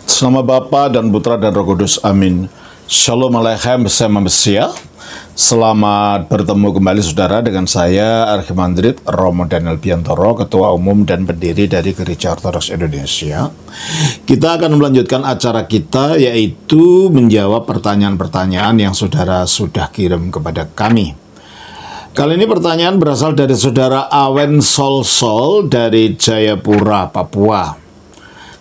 Nama Bapa dan Putra dan Roh Kudus. Amin. Shalom Aleichem bersama Mesia. Selamat bertemu kembali saudara dengan saya Archimandrit Romo Daniel Biantoro, Ketua Umum dan Pendiri dari Gereja Ortodoks Indonesia. Kita akan melanjutkan acara kita, yaitu menjawab pertanyaan-pertanyaan yang saudara sudah kirim kepada kami. Kali ini pertanyaan berasal dari saudara Awen Sol dari Jayapura, Papua.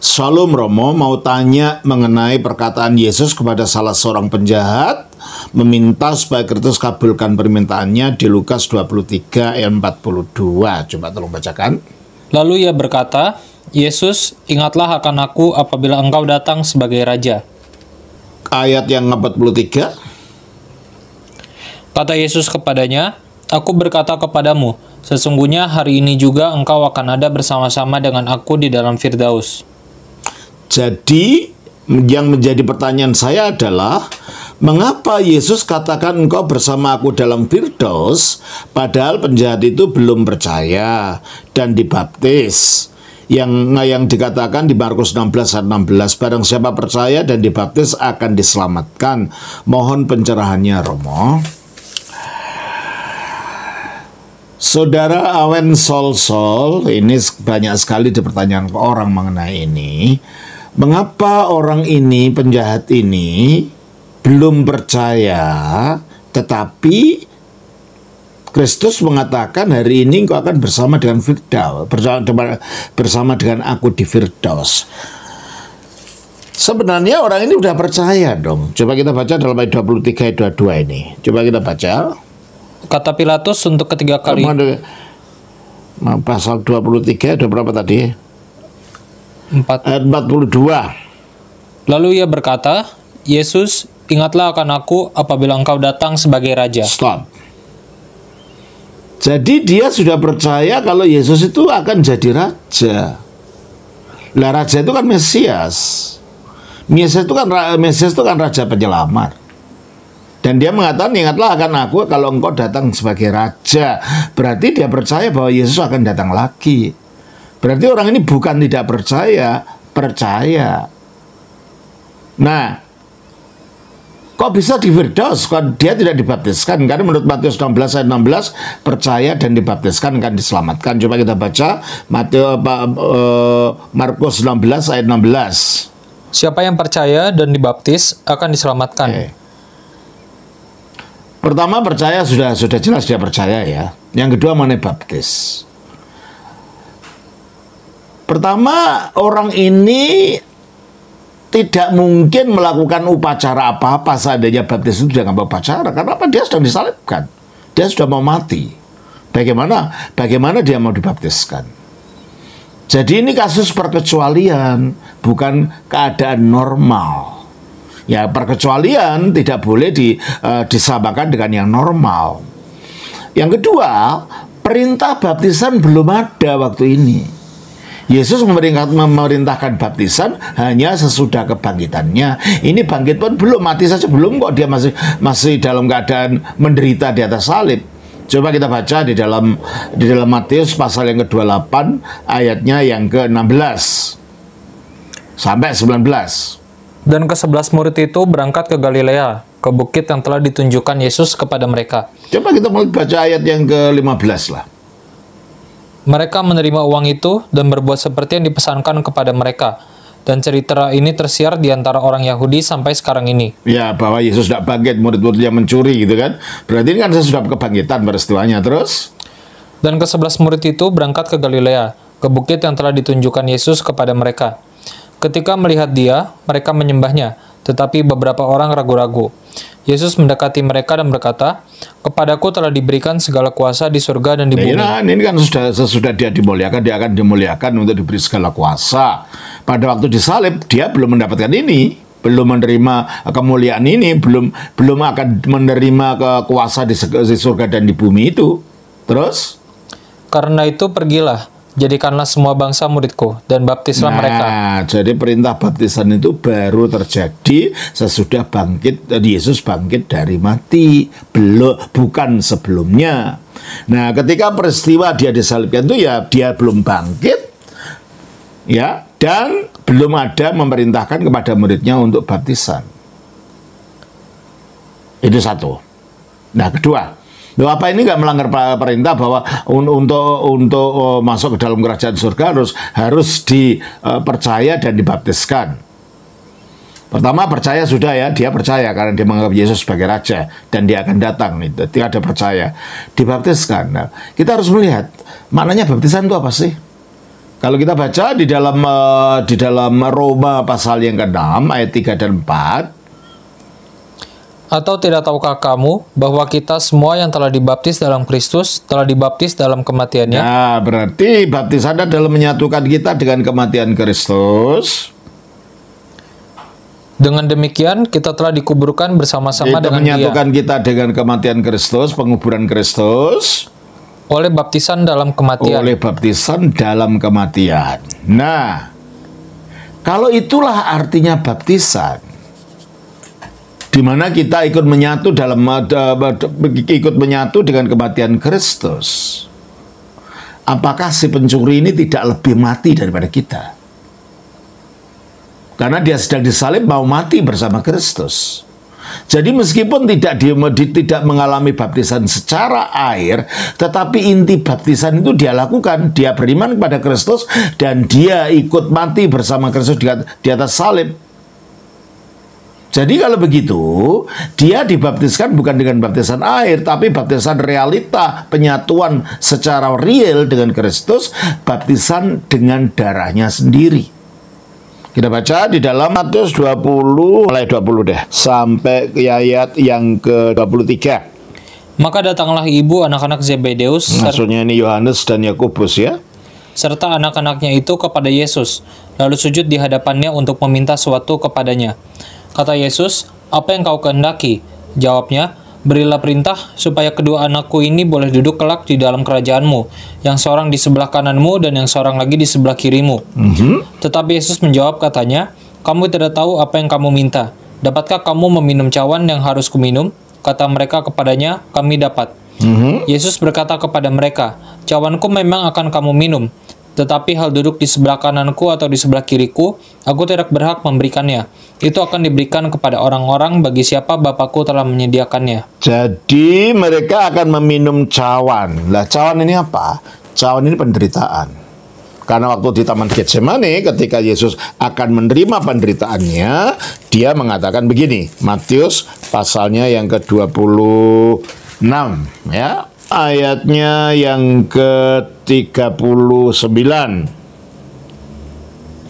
Shalom Romo, mau tanya mengenai perkataan Yesus kepada salah seorang penjahat, meminta supaya Kristus kabulkan permintaannya di Lukas 23 ayat 42. Coba tolong bacakan. Lalu ia berkata, Yesus, ingatlah akan aku apabila engkau datang sebagai Raja. Ayat yang 43. Kata Yesus kepadanya, Aku berkata kepadamu, sesungguhnya hari ini juga engkau akan ada bersama-sama dengan aku di dalam Firdaus. Jadi, yang menjadi pertanyaan saya adalah, mengapa Yesus katakan engkau bersama aku dalam Firdaus, padahal penjahat itu belum percaya dan dibaptis? Yang dikatakan di Markus 16 ayat 16, barang siapa percaya dan dibaptis akan diselamatkan. Mohon pencerahannya, Romo. Saudara Awen Sol, ini banyak sekali di pertanyaan orang mengenai ini. Mengapa orang ini, penjahat ini, belum percaya, tetapi Kristus mengatakan hari ini engkau akan bersama dengan Firdaus, bersama dengan aku di Firdaus. Sebenarnya orang ini sudah percaya dong. Coba kita baca dalam ayat 23 ayat 22 ini. Coba kita baca. Kata Pilatus untuk ketiga kali. Pasal 23 ada berapa tadi? 4. Ayat 42. Lalu ia berkata, Yesus, ingatlah akan aku apabila engkau datang sebagai Raja. Stop. Jadi dia sudah percaya kalau Yesus itu akan jadi Raja. Lah Raja itu kan Mesias. Mesias itu kan Raja Penyelamat. Dan dia mengatakan, ingatlah akan aku kalau engkau datang sebagai Raja. Berarti dia percaya bahwa Yesus akan datang lagi. Berarti orang ini bukan tidak percaya, percaya. Nah, kok bisa di Firdaus? Kok dia tidak dibaptiskan? Karena menurut Matius 16 ayat 16, percaya dan dibaptiskan akan diselamatkan. Coba kita baca Markus 16 ayat 16. Siapa yang percaya dan dibaptis akan diselamatkan. Pertama, percaya sudah jelas dia percaya ya. Yang kedua, mengenai baptis. Pertama, orang ini tidak mungkin melakukan upacara apa-apa seandainya baptis itu dia nggak upacara. Karena apa? Dia sedang disalibkan. Dia sudah mau mati. Bagaimana dia mau dibaptiskan? Jadi ini kasus perkecualian, bukan keadaan normal. Ya, perkecualian tidak boleh disamakan dengan yang normal. Yang kedua, perintah baptisan belum ada waktu ini. Yesus memerintahkan baptisan hanya sesudah kebangkitannya. Ini bangkit pun belum, mati saja belum kok, dia masih dalam keadaan menderita di atas salib. Coba kita baca di dalam Matius pasal yang ke-28 ayatnya yang ke-16 sampai 19. Dan ke-11 murid itu berangkat ke Galilea, ke bukit yang telah ditunjukkan Yesus kepada mereka. Coba kita mulai baca ayat yang ke-15 lah. Mereka menerima uang itu dan berbuat seperti yang dipesankan kepada mereka. Dan cerita ini tersiar di antara orang Yahudi sampai sekarang ini. Ya, bahwa Yesus tidak bangkit, murid-muridnya mencuri gitu kan. Berarti ini kan sudah kebangkitan peristiwanya. Terus? Dan ke-11 murid itu berangkat ke Galilea, ke bukit yang telah ditunjukkan Yesus kepada mereka. Ketika melihat dia, mereka menyembahnya, tetapi beberapa orang ragu-ragu. Yesus mendekati mereka dan berkata, kepadaku telah diberikan segala kuasa di surga dan di bumi. Nah, ini kan sesudah dia dimuliakan, dia akan dimuliakan untuk diberi segala kuasa. Pada waktu disalib, dia belum mendapatkan ini, belum menerima kemuliaan ini, belum akan menerima kuasa di surga dan di bumi itu. Terus? Karena itu pergilah, jadikanlah semua bangsa muridku, dan baptislah mereka. Nah, jadi perintah baptisan itu baru terjadi sesudah Yesus bangkit dari mati, bukan sebelumnya. Nah, ketika peristiwa dia disalibkan itu ya dia belum bangkit, ya Dan belum ada memerintahkan kepada muridnya untuk baptisan. Itu satu. Nah, kedua, apa ini nggak melanggar perintah bahwa untuk masuk ke dalam kerajaan surga harus dipercaya dan dibaptiskan. Pertama, percaya sudah ya, dia percaya karena dia menganggap Yesus sebagai raja dan dia akan datang. Dia ada percaya, dibaptiskan. Nah, kita harus melihat maknanya baptisan itu apa sih? Kalau kita baca di dalam Roma pasal yang ke-6 ayat 3 dan 4. Atau tidak tahukah kamu bahwa kita semua yang telah dibaptis dalam Kristus telah dibaptis dalam kematiannya? Nah, berarti baptisan adalah menyatukan kita dengan kematian Kristus. Dengan demikian kita telah dikuburkan bersama-sama dengan Dia. Menyatukan kita dengan kematian Kristus, penguburan Kristus. Oleh baptisan dalam kematian. Oleh baptisan dalam kematian. Nah, kalau itulah artinya baptisan, di mana kita ikut menyatu dengan kematian Kristus. Apakah si pencuri ini tidak lebih mati daripada kita? Karena dia sedang disalib mau mati bersama Kristus. Jadi meskipun tidak mengalami baptisan secara air, tetapi inti baptisan itu dia lakukan. Dia beriman kepada Kristus dan dia ikut mati bersama Kristus di atas salib. Jadi kalau begitu, dia dibaptiskan bukan dengan baptisan air, tapi baptisan realita, penyatuan secara real dengan Kristus, baptisan dengan darahnya sendiri. Kita baca di dalam Matius 20, mulai 20 deh, sampai ke ayat yang ke-23. Maka datanglah ibu anak-anak Zebedeus, maksudnya ini Yohanes dan Yakobus ya, serta anak-anaknya itu kepada Yesus, lalu sujud di hadapannya untuk meminta sesuatu kepadanya. Kata Yesus, "Apa yang kau kehendaki?" Jawabnya, "Berilah perintah supaya kedua anakku ini boleh duduk kelak di dalam kerajaanmu, yang seorang di sebelah kananmu dan yang seorang lagi di sebelah kirimu." Tetapi Yesus menjawab katanya, "Kamu tidak tahu apa yang kamu minta. Dapatkah kamu meminum cawan yang harus kuminum?" Kata mereka kepadanya, "Kami dapat." Yesus berkata kepada mereka, "Cawanku memang akan kamu minum, tetapi hal duduk di sebelah kananku atau di sebelah kiriku, aku tidak berhak memberikannya. Itu akan diberikan kepada orang-orang bagi siapa Bapakku telah menyediakannya." Jadi mereka akan meminum cawan. Lah cawan ini apa? Cawan ini penderitaan. Karena waktu di Taman Getsemani ketika Yesus akan menerima penderitaannya, dia mengatakan begini, Matius pasalnya yang ke-26 ya. Ayatnya yang ke-39.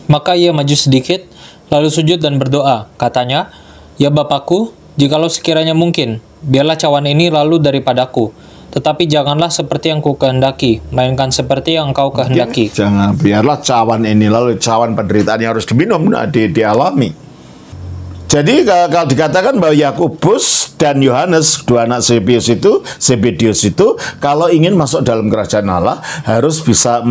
Maka ia maju sedikit, lalu sujud dan berdoa. Katanya, "Ya Bapakku, jikalau sekiranya mungkin, biarlah cawan ini lalu daripadaku. Tetapi janganlah seperti yang ku kehendaki, melainkan seperti yang engkau kehendaki." Jangan, biarlah cawan ini lalu, cawan penderitaan yang harus diminum, dialami. Jadi kalau dikatakan bahwa Yakobus dan Yohanes, dua anak Zebedius itu, kalau ingin masuk dalam kerajaan Allah, harus bisa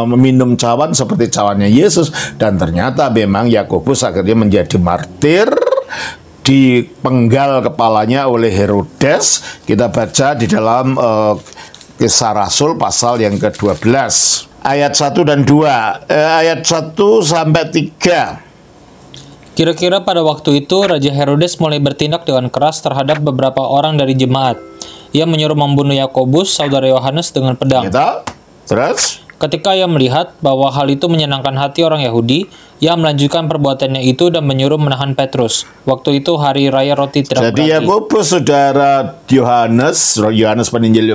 meminum cawan seperti cawannya Yesus. Dan ternyata memang Yakobus akhirnya menjadi martir, dipenggal kepalanya oleh Herodes. Kita baca di dalam Kisah Rasul pasal yang ke-12. Ayat 1 dan 2. Ayat 1 sampai 3. Kira-kira pada waktu itu, Raja Herodes mulai bertindak dengan keras terhadap beberapa orang dari jemaat. Ia menyuruh membunuh Yakobus, saudara Yohanes, dengan pedang. Terus? Ketika ia melihat bahwa hal itu menyenangkan hati orang Yahudi, ia melanjutkan perbuatannya itu dan menyuruh menahan Petrus. Waktu itu hari raya roti tidak berarti. Jadi Yakobus, saudara Yohanes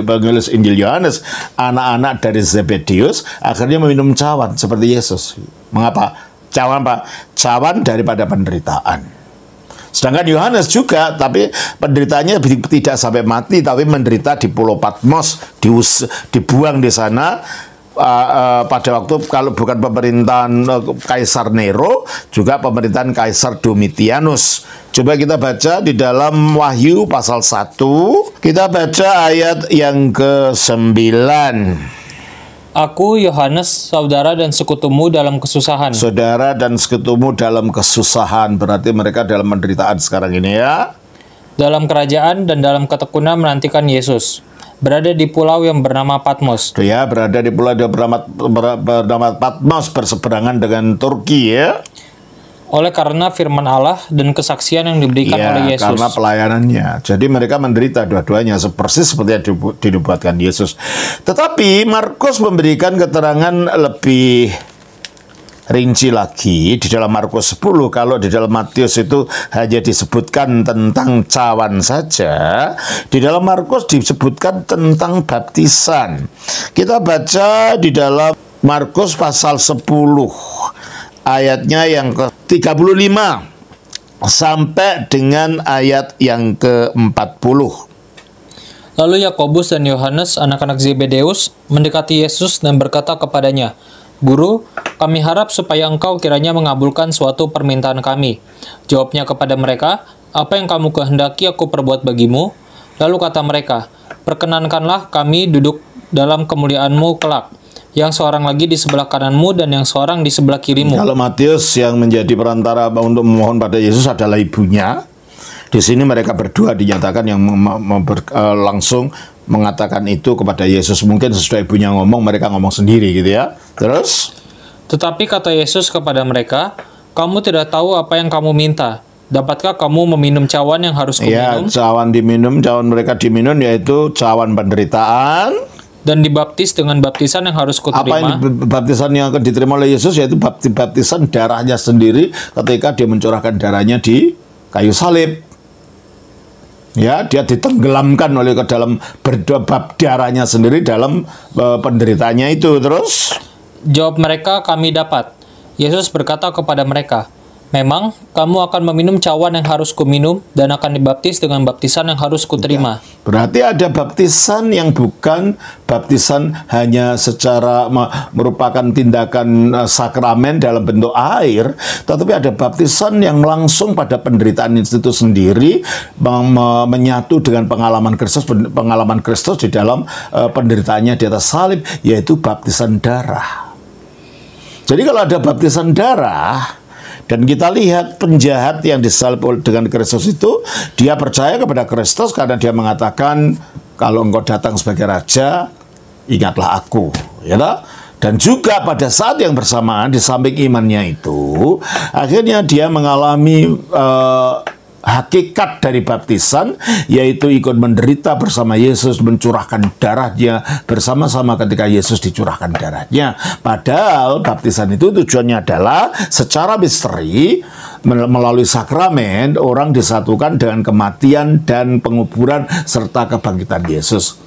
penulis Injil Yohanes, anak-anak dari Zebedius, akhirnya meminum cawan seperti Yesus. Mengapa? Cawan daripada penderitaan. Sedangkan Yohanes juga, tapi penderitaannya tidak sampai mati, tapi menderita di Pulau Patmos, dibuang di sana pada waktu, kalau bukan pemerintahan Kaisar Nero, juga pemerintahan Kaisar Domitianus. Coba kita baca di dalam Wahyu pasal 1, kita baca ayat yang ke-9. "Aku, Yohanes, saudara dan sekutumu dalam kesusahan." Saudara dan sekutumu dalam kesusahan, berarti mereka dalam penderitaan sekarang ini ya. "Dalam kerajaan dan dalam ketekunan menantikan Yesus. berada di pulau yang bernama Patmos. Dia berada di pulau yang bernama Patmos, berseberangan dengan Turki ya. Oleh karena firman Allah dan kesaksian yang diberikan oleh Yesus. Karena pelayanannya. Jadi mereka menderita dua-duanya persis seperti yang dinubuatkan Yesus. Tetapi Markus memberikan keterangan lebih rinci lagi di dalam Markus 10. Kalau di dalam Matius itu hanya disebutkan tentang cawan saja, di dalam Markus disebutkan tentang baptisan. Kita baca di dalam Markus pasal 10 ayatnya yang ke-35 sampai dengan ayat yang ke-40. Lalu Yakobus dan Yohanes, anak-anak Zebedeus, mendekati Yesus dan berkata kepadanya, "Guru, kami harap supaya engkau kiranya mengabulkan suatu permintaan kami." Jawabnya kepada mereka, "Apa yang kamu kehendaki aku perbuat bagimu?" Lalu kata mereka, "Perkenankanlah kami duduk dalam kemuliaan-Mu kelak, yang seorang lagi di sebelah kananmu dan yang seorang di sebelah kirimu." Kalau Matius yang menjadi perantara untuk memohon pada Yesus adalah ibunya. Di sini mereka berdua dinyatakan yang langsung mengatakan itu kepada Yesus. Mungkin sesudah ibunya ngomong, mereka ngomong sendiri gitu ya. Terus? Tetapi kata Yesus kepada mereka, "Kamu tidak tahu apa yang kamu minta. Dapatkah kamu meminum cawan yang harus kuminum?" Cawan mereka diminum yaitu cawan penderitaan. Dan dibaptis dengan baptisan yang harus kuterima. Apa yang baptisan yang akan diterima oleh Yesus, yaitu baptisan darahnya sendiri ketika dia mencurahkan darahnya di kayu salib. Ya, dia ditenggelamkan oleh ke dalam bab darahnya sendiri dalam penderitaannya itu. Terus jawab mereka, "Kami dapat." Yesus berkata kepada mereka, "Memang kamu akan meminum cawan yang harus kuminum dan akan dibaptis dengan baptisan yang harus kuterima." Berarti ada baptisan yang bukan baptisan hanya secara merupakan tindakan sakramen dalam bentuk air, tetapi ada baptisan yang langsung pada penderitaan itu sendiri, menyatu dengan pengalaman Kristus di dalam penderitaannya di atas salib, yaitu baptisan darah. Jadi kalau ada baptisan darah, dan kita lihat penjahat yang disalib dengan Kristus itu, dia percaya kepada Kristus karena dia mengatakan, "Kalau engkau datang sebagai raja, ingatlah aku." Ya tak? Dan juga pada saat yang bersamaan, di samping imannya itu, akhirnya dia mengalami hakikat dari baptisan, yaitu ikut menderita bersama Yesus, mencurahkan darahnya bersama-sama ketika Yesus dicurahkan darahnya. Padahal baptisan itu tujuannya adalah secara misteri, melalui sakramen, orang disatukan dengan kematian dan penguburan serta kebangkitan Yesus.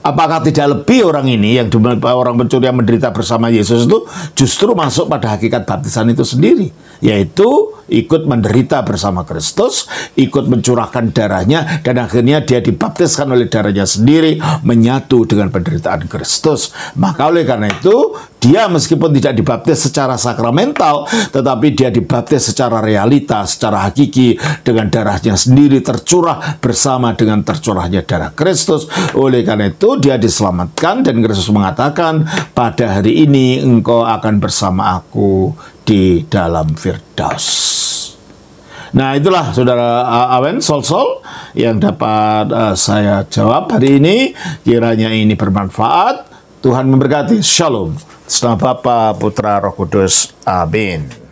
Apakah tidak lebih orang ini, yang orang pencuri yang menderita bersama Yesus itu justru masuk pada hakikat baptisan itu sendiri, yaitu ikut menderita bersama Kristus, ikut mencurahkan darahnya, dan akhirnya dia dibaptiskan oleh darahnya sendiri, menyatu dengan penderitaan Kristus. Maka oleh karena itu, dia meskipun tidak dibaptis secara sakramental, tetapi dia dibaptis secara realita, secara hakiki, dengan darahnya sendiri tercurah bersama dengan tercurahnya darah Kristus. Oleh karena itu, dia diselamatkan, dan Kristus mengatakan, "Pada hari ini engkau akan bersama aku di dalam Firdaus." Nah, itulah saudara Awen Sol yang dapat saya jawab hari ini. Kiranya ini bermanfaat. Tuhan memberkati. Shalom. Selamat Bapa, Putra, Roh Kudus. Amin.